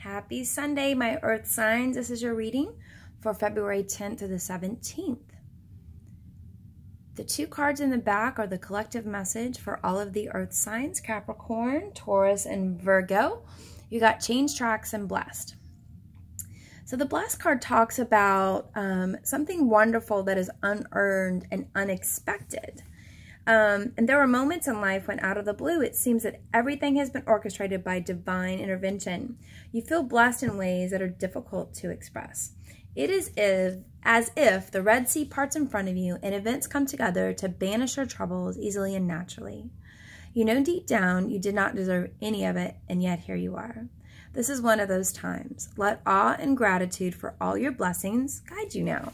Happy Sunday, my earth signs. This is your reading for February 10th to the 17th. The two cards in the back are the collective message for all of the earth signs, Capricorn, Taurus, and Virgo. You got change tracks and blessed. So the blessed card talks about something wonderful that is unearned and unexpected. And there are moments in life when out of the blue, it seems that everything has been orchestrated by divine intervention. You feel blessed in ways that are difficult to express. It is as if the Red Sea parts in front of you and events come together to banish your troubles easily and naturally. You know deep down you did not deserve any of it, and yet here you are. This is one of those times. Let awe and gratitude for all your blessings guide you now.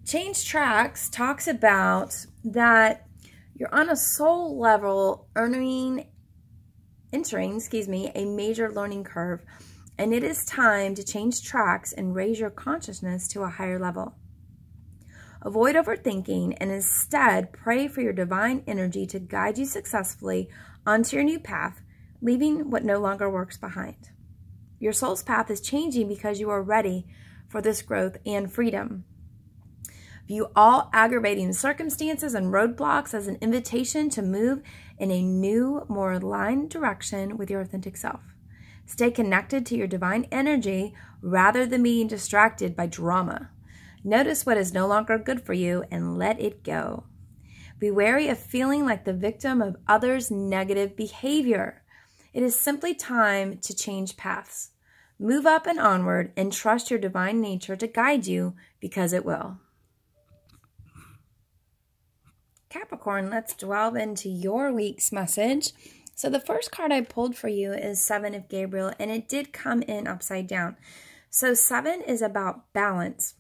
Change Tracks talks about that you're on a soul level entering a major learning curve, and it is time to change tracks and raise your consciousness to a higher level. Avoid overthinking and instead pray for your divine energy to guide you successfully onto your new path, leaving what no longer works behind. Your soul's path is changing because you are ready for this growth and freedom. View all aggravating circumstances and roadblocks as an invitation to move in a new, more aligned direction with your authentic self. Stay connected to your divine energy rather than being distracted by drama. Notice what is no longer good for you and let it go. Be wary of feeling like the victim of others' negative behavior. It is simply time to change paths. Move up and onward and trust your divine nature to guide you because it will. Capricorn, let's delve into your week's message. So the first card I pulled for you is 7 of Gabriel, and it did come in upside down. So 7 is about balance.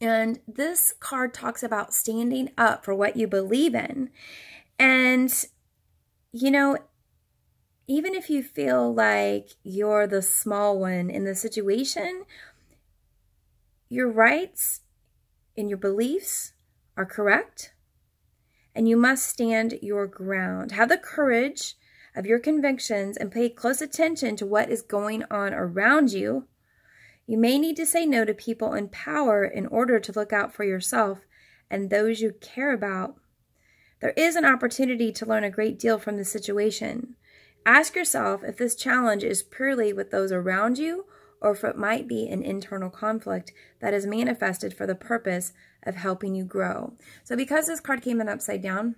And this card talks about standing up for what you believe in. And, you know, even if you feel like you're the small one in the situation, your rights and your beliefs are correct. And you must stand your ground. Have the courage of your convictions and pay close attention to what is going on around you. You may need to say no to people in power in order to look out for yourself and those you care about. There is an opportunity to learn a great deal from this situation. Ask yourself if this challenge is purely with those around you or if it might be an internal conflict that is manifested for the purpose of helping you grow. So because this card came in upside down,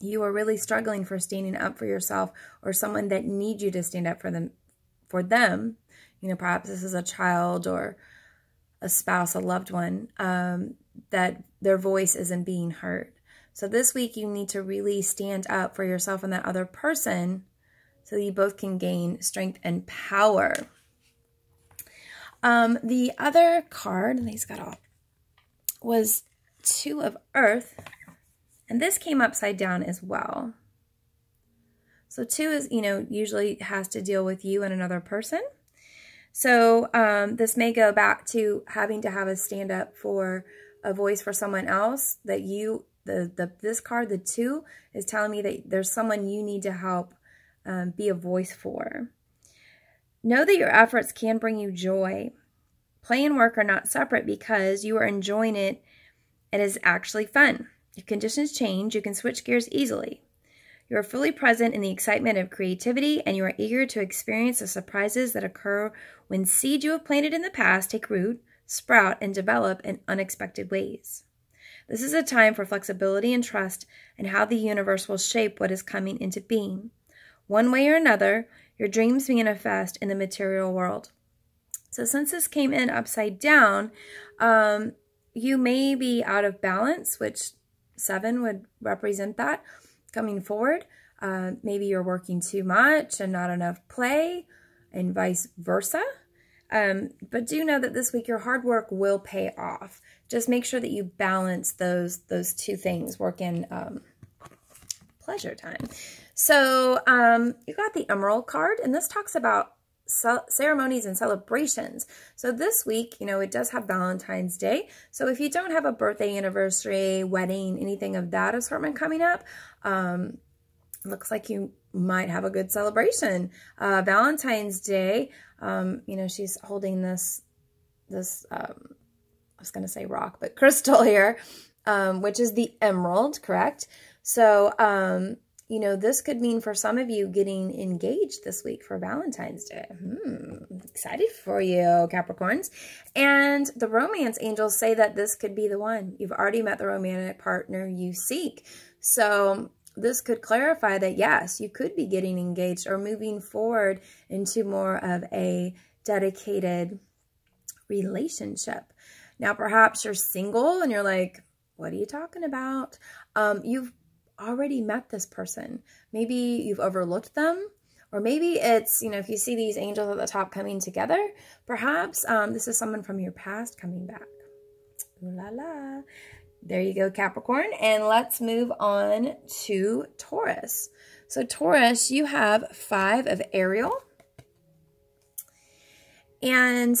you are really struggling for standing up for yourself or someone that needs you to stand up for them. You know, perhaps this is a child or a spouse, a loved one, that their voice isn't being heard. So this week you need to really stand up for yourself and that other person so you both can gain strength and power. The other card, and these got all, was 2 of Earth, and this came upside down as well. So 2 is, you know, usually has to deal with you and another person. So this may go back to having to have a stand up for a voice for someone else that you, this card, the 2, is telling me that there's someone you need to help be a voice for. Know that your efforts can bring you joy. Play and work are not separate because you are enjoying it and it is actually fun. If conditions change, you can switch gears easily. You are fully present in the excitement of creativity and you are eager to experience the surprises that occur when seeds you have planted in the past take root, sprout, and develop in unexpected ways. This is a time for flexibility and trust in how the universe will shape what is coming into being. One way or another, your dreams manifest in the material world. So since this came in upside down, you may be out of balance, which 7 would represent that coming forward. Maybe you're working too much and not enough play and vice versa. But do know that this week your hard work will pay off. Just make sure that you balance those 2 things, work in pleasure time. So you got the Emerald card, and this talks about ceremonies and celebrations. So this week, you know, it does have Valentine's Day. So if you don't have a birthday, anniversary, wedding, anything of that assortment coming up, looks like you might have a good celebration. Valentine's Day, you know, she's holding this, I was going to say rock, but crystal here, which is the emerald, correct? So, you know, this could mean for some of you getting engaged this week for Valentine's Day. Excited for you, Capricorns. And the romance angels say that this could be the one. You've already met the romantic partner you seek. So this could clarify that, yes, you could be getting engaged or moving forward into more of a dedicated relationship. Now, perhaps you're single and you're like, what are you talking about? You've already met this person. Maybe you've overlooked them, or maybe it's, you know, if you see these angels at the top coming together, perhaps this is someone from your past coming back. Ooh la la. There you go, Capricorn. And let's move on to Taurus. So Taurus, you have 5 of Ariel. And,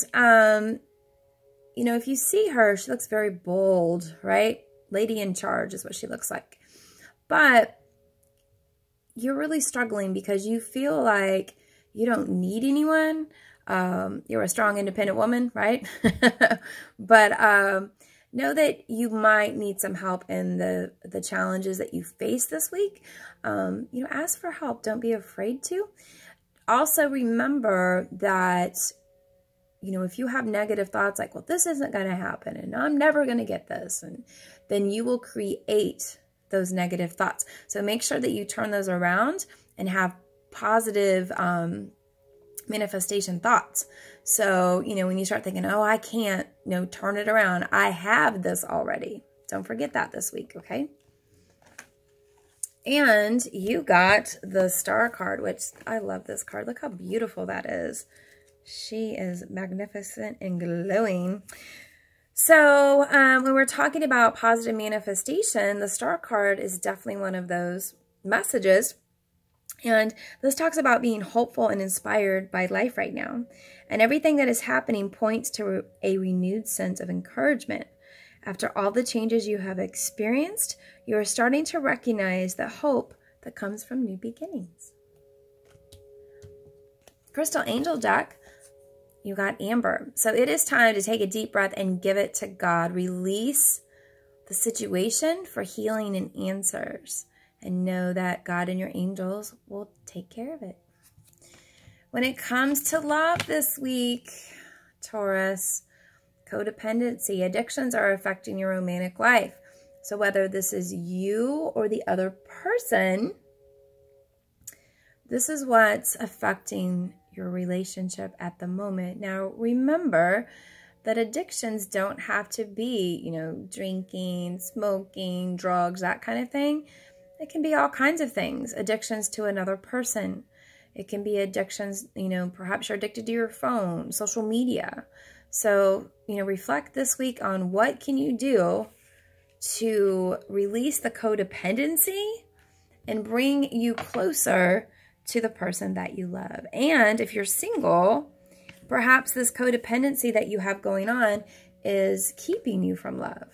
you know, if you see her, she looks very bold, right? Lady in charge is what she looks like. But you're really struggling because you feel like you don't need anyone. You're a strong, independent woman, right? But know that you might need some help in the challenges that you face this week. You know, ask for help. Don't be afraid to. Also, remember that, you know, if you have negative thoughts like, well, this isn't going to happen and I'm never going to get this, and then you will create those negative thoughts. So make sure that you turn those around and have positive manifestation thoughts. So, you know, when you start thinking, oh, I can't, you know, turn it around. I have this already. Don't forget that this week, okay? And you got the Star card, which I love this card. Look how beautiful that is. She is magnificent and glowing. So when we're talking about positive manifestation, the Star card is definitely one of those messages. And this talks about being hopeful and inspired by life right now. And everything that is happening points to a renewed sense of encouragement. After all the changes you have experienced, you are starting to recognize the hope that comes from new beginnings. Crystal Angel deck. You got Amber. So it is time to take a deep breath and give it to God. Release the situation for healing and answers. And know that God and your angels will take care of it. When it comes to love this week, Taurus, codependency, addictions are affecting your romantic life. So whether this is you or the other person, this is what's affecting your relationship at the moment. Now, remember that addictions don't have to be, you know, drinking, smoking, drugs, that kind of thing. It can be all kinds of things. Addictions to another person. It can be addictions, you know, perhaps you're addicted to your phone, social media. So, you know, reflect this week on what can you do to release the codependency and bring you closer to the person that you love. And if you're single, perhaps this codependency that you have going on is keeping you from love.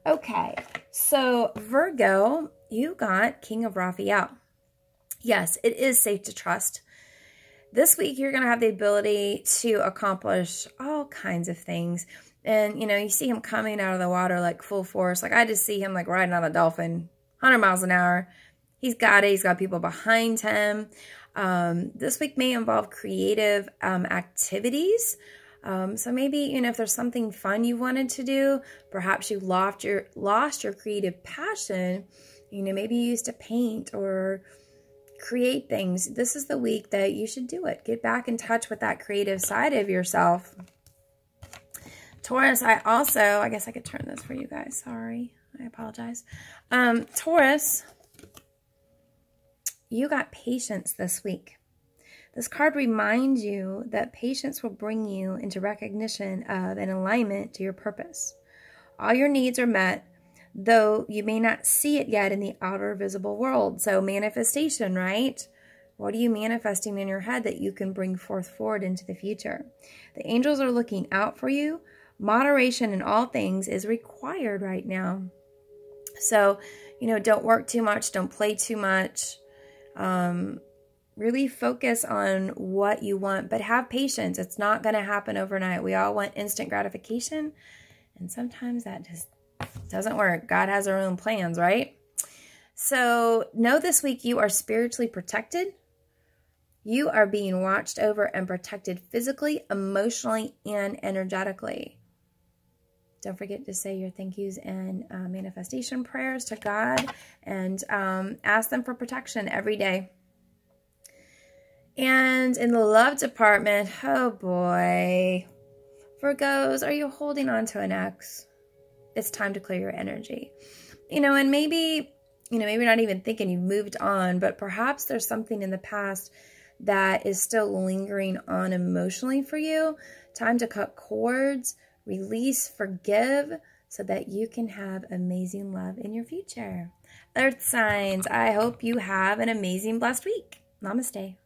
Okay, so Virgo, you got King of Raphael. Yes, it is safe to trust. This week, you're going to have the ability to accomplish all kinds of things. And, you know, you see him coming out of the water like full force. Like, I just see him like riding on a dolphin, 100 miles an hour. He's got it. He's got people behind him. This week may involve creative activities. So maybe, you know, if there's something fun you wanted to do, perhaps you lost your creative passion. You know, maybe you used to paint or create things. This is the week that you should do it. Get back in touch with that creative side of yourself. Taurus, I guess I could turn this for you guys. Sorry. I apologize. Taurus, you got patience this week. This card reminds you that patience will bring you into recognition of and alignment to your purpose. All your needs are met, though you may not see it yet in the outer visible world. So manifestation, right? What are you manifesting in your head that you can bring forward into the future? The angels are looking out for you. Moderation in all things is required right now. So, you know, don't work too much, don't play too much. Really focus on what you want, but have patience. It's not going to happen overnight. We all want instant gratification, and sometimes that just doesn't work. God has our own plans, right? So know this week you are spiritually protected. You are being watched over and protected physically, emotionally, and energetically. Don't forget to say your thank yous and manifestation prayers to God, and ask them for protection every day. And in the love department, oh boy, Virgos, are you holding on to an ex? It's time to clear your energy. You know, and maybe, you know, maybe not even thinking you've moved on, but perhaps there's something in the past that is still lingering on emotionally for you. Time to cut cords, release, forgive, so that you can have amazing love in your future. Earth signs, I hope you have an amazing, blessed week. Namaste.